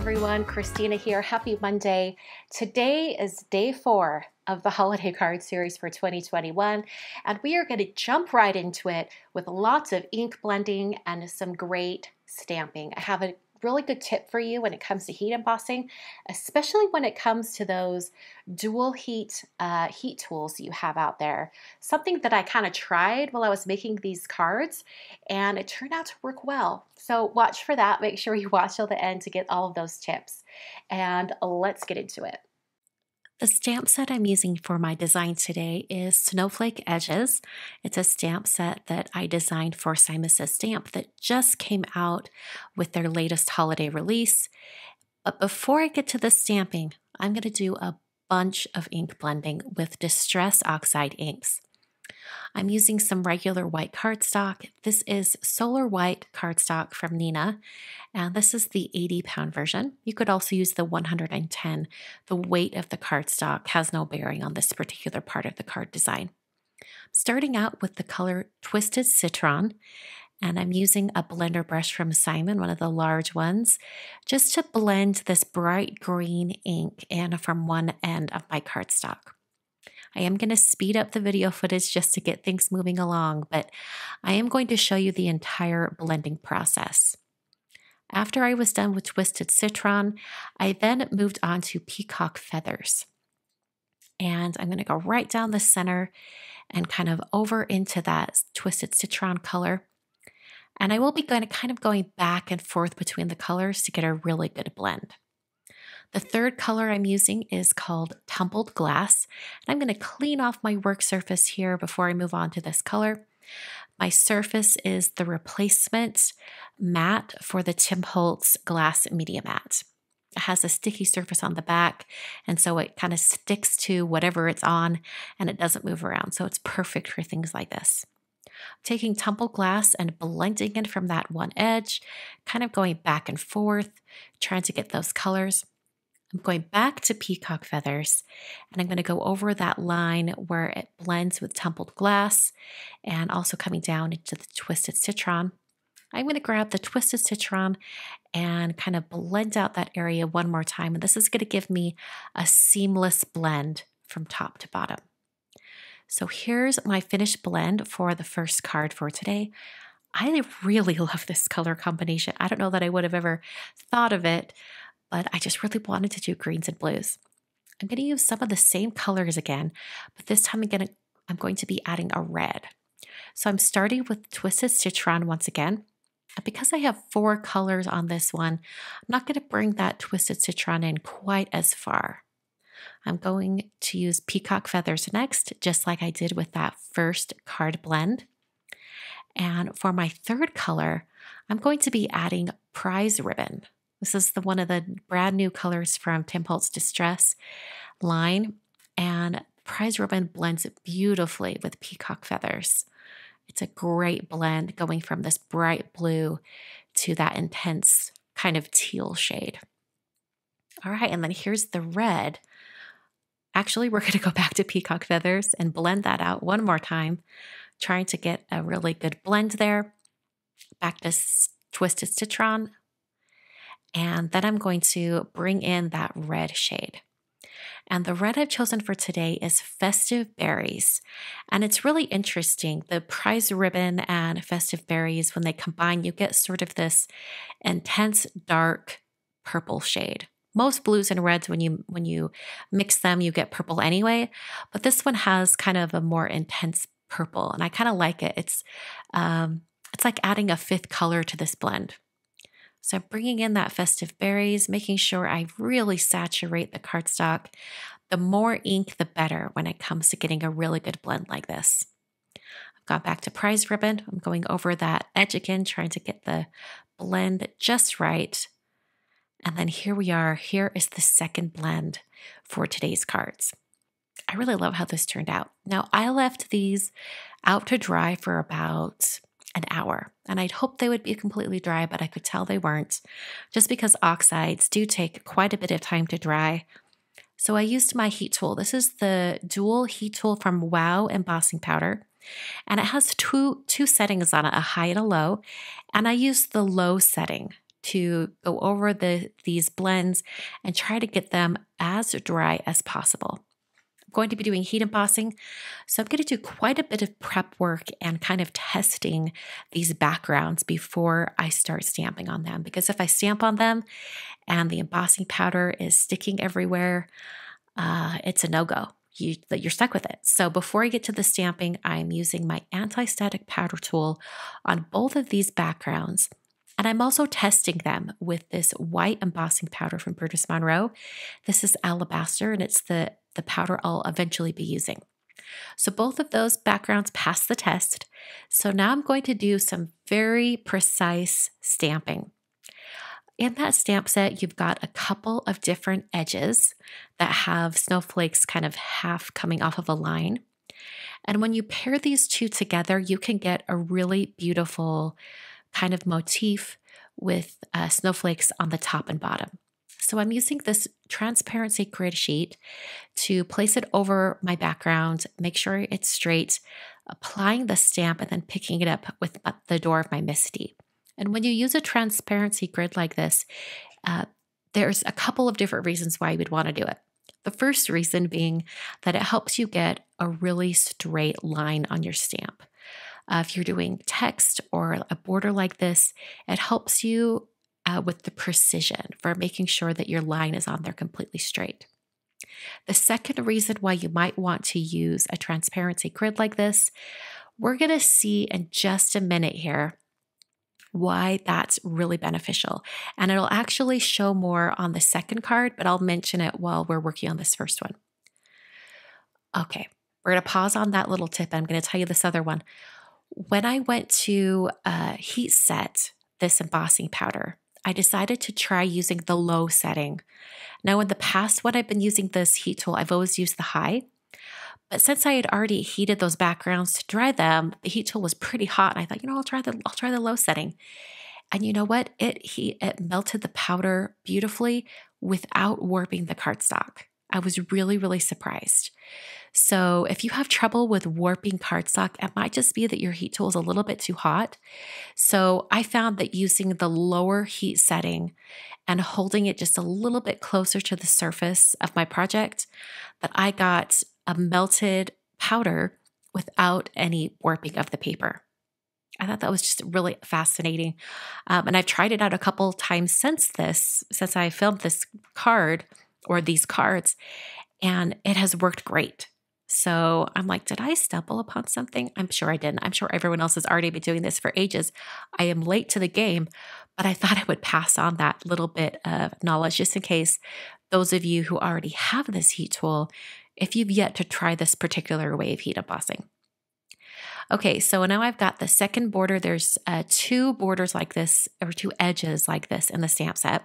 everyone. Christina here. Happy Monday. Today is day 4 of the holiday card series for 2021, and we are going to jump right into it with lots of ink blending and some great stamping. I have a really good tip for you when it comes to heat embossing, especially when it comes to those dual heat tools you have out there. Something that I kind of tried while I was making these cards, and it turned out to work well. So watch for that. Make sure you watch till the end to get all of those tips. And let's get into it. The stamp set I'm using for my design today is Snowflake Edges. It's a stamp set that I designed for Simon Says Stamp that just came out with their latest holiday release. But before I get to the stamping, I'm going to do a bunch of ink blending with Distress Oxide inks. I'm using some regular white cardstock. This is Solar White cardstock from Neenah, and this is the 80-pound version. You could also use the 110. The weight of the cardstock has no bearing on this particular part of the card design. Starting out with the color Twisted Citron, and I'm using a blender brush from Simon, one of the large ones, just to blend this bright green ink in from one end of my cardstock. I am going to speed up the video footage just to get things moving along, but I am going to show you the entire blending process. After I was done with Twisted Citron, I then moved on to Peacock Feathers. And I'm going to go right down the center and kind of over into that Twisted Citron color. And I will be kind of going back and forth between the colors to get a really good blend. The third color I'm using is called Tumbled Glass. And I'm going to clean off my work surface here before I move on to this color. My surface is the replacement matte for the Tim Holtz Glass Media Matte. It has a sticky surface on the back, and so it kind of sticks to whatever it's on, and it doesn't move around. So it's perfect for things like this. Taking Tumbled Glass and blending it from that one edge, kind of going back and forth, trying to get those colors. I'm going back to Peacock Feathers, and I'm going to go over that line where it blends with Tumbled Glass and also coming down into the Twisted Citron. I'm going to grab the Twisted Citron and kind of blend out that area one more time, and this is going to give me a seamless blend from top to bottom. So here's my finished blend for the first card for today. I really love this color combination. I don't know that I would have ever thought of it, but I just really wanted to do greens and blues. I'm going to use some of the same colors again, but this time I'm going to be adding a red. So I'm starting with Twisted Citron once again. And because I have 4 colors on this one, I'm not going to bring that Twisted Citron in quite as far. I'm going to use Peacock Feathers next, just like I did with that first card blend. And for my third color, I'm going to be adding Prize Ribbon. This is one of the brand new colors from Tim Holtz Distress line, and Prize Ribbon blends beautifully with Peacock Feathers. It's a great blend going from this bright blue to that intense kind of teal shade. All right, and then here's the red. Actually, we're going to go back to Peacock Feathers and blend that out one more time, trying to get a really good blend there. Back to Twisted Citron. And then I'm going to bring in that red shade. And the red I've chosen for today is Festive Berries. And it's really interesting. The Prize Ribbon and Festive Berries, when they combine, you get sort of this intense, dark purple shade. Most blues and reds, when you mix them, you get purple anyway. But this one has kind of a more intense purple, and I kind of like it. It's like adding a 5th color to this blend. So I'm bringing in that Festive Berries, making sure I really saturate the cardstock. The more ink, the better when it comes to getting a really good blend like this. I've got back to Prize Ribbon. I'm going over that edge again, trying to get the blend just right. And then here we are. Here is the second blend for today's cards. I really love how this turned out. Now, I left these out to dry for about an hour, and I'd hoped they would be completely dry, but I could tell they weren't, just because oxides do take quite a bit of time to dry. So I used my heat tool. This is the dual heat tool from Wow Embossing Powder, and it has two settings on it, a high and a low, and I used the low setting to go over these blends and try to get them as dry as possible. I'm going to be doing heat embossing, so I'm going to do quite a bit of prep work and kind of testing these backgrounds before I start stamping on them. Because if I stamp on them and the embossing powder is sticking everywhere, it's a no-go. You're stuck with it. So before I get to the stamping, I'm using my anti-static powder tool on both of these backgrounds. And I'm also testing them with this white embossing powder from Burgess Monroe. This is Alabaster, and it's the powder I'll eventually be using. So both of those backgrounds passed the test. So now I'm going to do some very precise stamping. In that stamp set, you've got a couple of different edges that have snowflakes kind of half coming off of a line. And when you pair these two together, you can get a really beautiful kind of motif with snowflakes on the top and bottom. So I'm using this transparency grid sheet to place it over my background, make sure it's straight, applying the stamp, and then picking it up with the door of my MISTI. And when you use a transparency grid like this, there's a couple of different reasons why you would want to do it. The first reason being that it helps you get a really straight line on your stamp. If you're doing text or a border like this, it helps you with the precision for making sure that your line is on there completely straight. The second reason why you might want to use a transparency grid like this, we're going to see in just a minute here why that's really beneficial. And it'll actually show more on the second card, but I'll mention it while we're working on this first one. Okay, we're going to pause on that little tip. I'm going to tell you this other one. When I went to heat set this embossing powder, I decided to try using the low setting. Now, in the past, when I've been using this heat tool, I've always used the high. But since I had already heated those backgrounds to dry them, the heat tool was pretty hot. And I thought, I'll try the low setting. And you know what? It melted the powder beautifully without warping the cardstock. I was really, really surprised. So if you have trouble with warping cardstock, it might just be that your heat tool is a little bit too hot. So I found that using the lower heat setting and holding it just a little bit closer to the surface of my project, that I got a melted powder without any warping of the paper. I thought that was just really fascinating. And I've tried it out a couple times since I filmed this card or these cards, and it has worked great. So I'm like, did I stumble upon something? I'm sure I didn't. I'm sure everyone else has already been doing this for ages. I am late to the game, but I thought I would pass on that little bit of knowledge just in case those of you who already have this heat tool, if you've yet to try this particular way of heat embossing. Okay, so now I've got the second border. There's two borders like this, or two edges like this in the stamp set.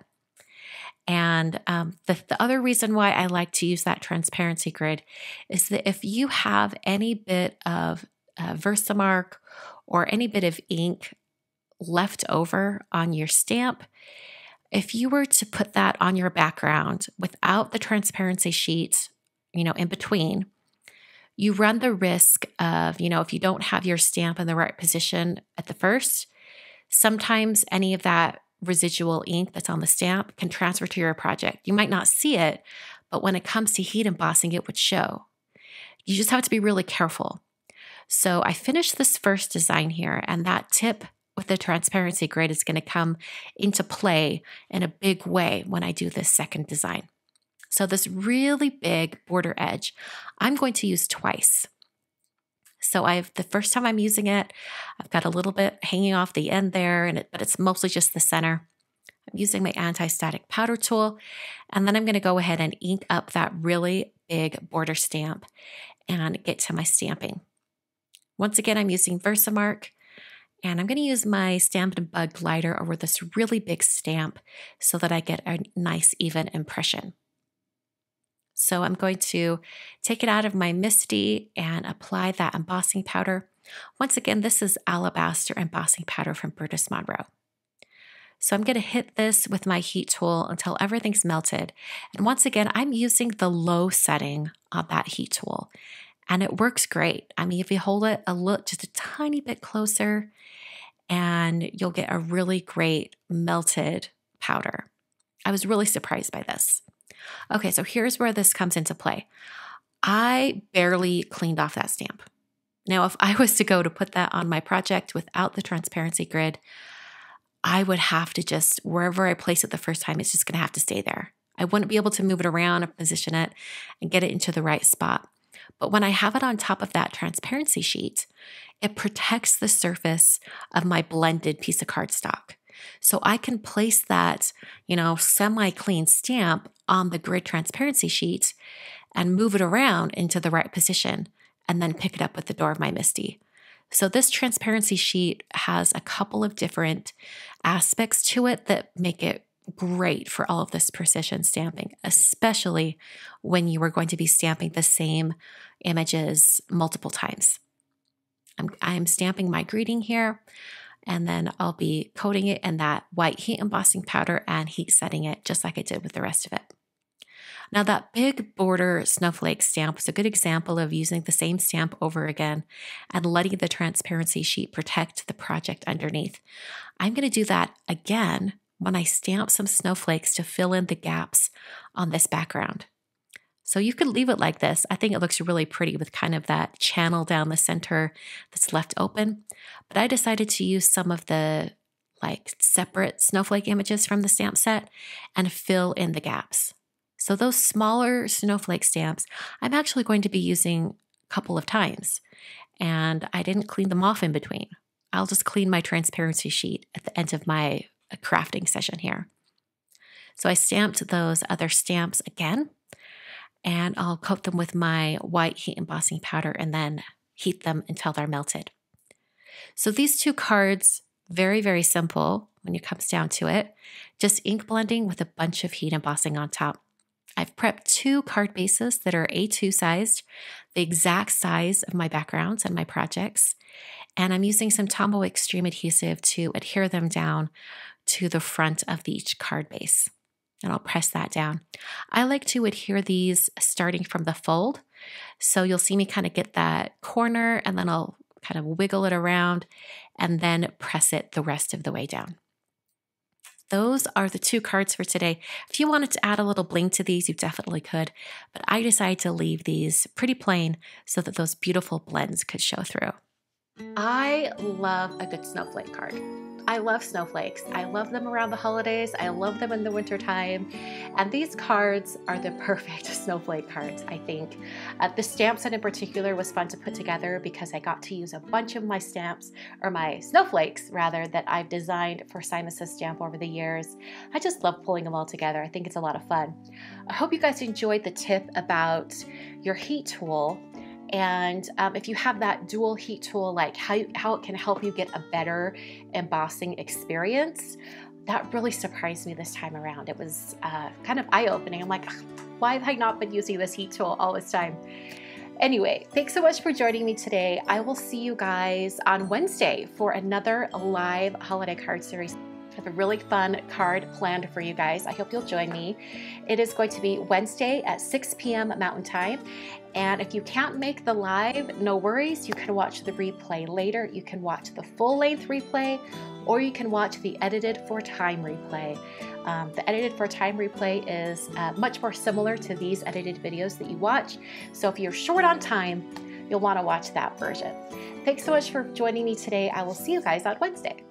And the other reason why I like to use that transparency grid is that if you have any bit of Versamark or any bit of ink left over on your stamp, if you were to put that on your background without the transparency sheet, in between, you run the risk of, if you don't have your stamp in the right position at the first, sometimes any of that residual ink that's on the stamp can transfer to your project. You might not see it, but when it comes to heat embossing, it would show. You just have to be really careful. So I finished this first design here, and that tip with the transparency grid is going to come into play in a big way when I do this second design. So this really big border edge, I'm going to use twice. So the first time I'm using it, I've got a little bit hanging off the end there, but it's mostly just the center. I'm using my anti-static powder tool, and then I'm going to go ahead and ink up that really big border stamp and get to my stamping. Once again, I'm using Versamark, and I'm going to use my Stampin' Bug glider over this really big stamp so that I get a nice even impression. So I'm going to take it out of my MISTI and apply that embossing powder. Once again, this is Alabaster embossing powder from Burgess Monroe. So I'm going to hit this with my heat tool until everything's melted. And once again, I'm using the low setting on that heat tool, and it works great. I mean, if you hold it just a tiny bit closer and you'll get a really great melted powder. I was really surprised by this. Okay, so here's where this comes into play. I barely cleaned off that stamp. Now, if I was to go to put that on my project without the transparency grid, I would have to just, wherever I place it the first time, it's just going to have to stay there. I wouldn't be able to move it around or position it and get it into the right spot. But when I have it on top of that transparency sheet, it protects the surface of my blended piece of cardstock. So I can place that, semi-clean stamp on the grid transparency sheet and move it around into the right position and then pick it up with the door of my MISTI. So this transparency sheet has a couple of different aspects to it that make it great for all of this precision stamping, especially when you are going to be stamping the same images multiple times. I'm stamping my greeting here, and then I'll be coating it in that white heat embossing powder and heat setting it just like I did with the rest of it. Now that big border snowflake stamp is a good example of using the same stamp over again and letting the transparency sheet protect the project underneath. I'm going to do that again when I stamp some snowflakes to fill in the gaps on this background. So you could leave it like this. I think it looks really pretty with kind of that channel down the center that's left open. But I decided to use some of the separate snowflake images from the stamp set and fill in the gaps. So those smaller snowflake stamps, I'm actually going to be using a couple of times, and I didn't clean them off in between. I'll just clean my transparency sheet at the end of my crafting session here. So I stamped those other stamps again, and I'll coat them with my white heat embossing powder and then heat them until they're melted. So these two cards, very, very simple when it comes down to it, just ink blending with a bunch of heat embossing on top. I've prepped 2 card bases that are A2 sized, the exact size of my backgrounds and my projects. And I'm using some Tombow Extreme adhesive to adhere them down to the front of each card base. And I'll press that down. I like to adhere these starting from the fold. So you'll see me kind of get that corner, and then I'll kind of wiggle it around and then press it the rest of the way down. Those are the 2 cards for today. If you wanted to add a little bling to these, you definitely could, but I decided to leave these pretty plain so that those beautiful blends could show through. I love a good snowflake card. I love snowflakes. I love them around the holidays. I love them in the wintertime. And these cards are the perfect snowflake cards, I think. The stamp set in particular was fun to put together because I got to use a bunch of my stamps, or my snowflakes rather, that I've designed for Simus's stamp over the years. I just love pulling them all together. I think it's a lot of fun. I hope you guys enjoyed the tip about your heat tool. And if you have that dual heat tool, like how it can help you get a better embossing experience, that really surprised me this time around. It was kind of eye-opening. I'm like, why have I not been using this heat tool all this time? Anyway, thanks so much for joining me today. I will see you guys on Wednesday for another live holiday card series. I have a really fun card planned for you guys. I hope you'll join me. It is going to be Wednesday at 6 p.m. Mountain Time. And if you can't make the live, no worries. You can watch the replay later. You can watch the full-length replay, or you can watch the edited for time replay. The edited for time replay is much more similar to these edited videos that you watch. So if you're short on time, you'll want to watch that version. Thanks so much for joining me today. I will see you guys on Wednesday.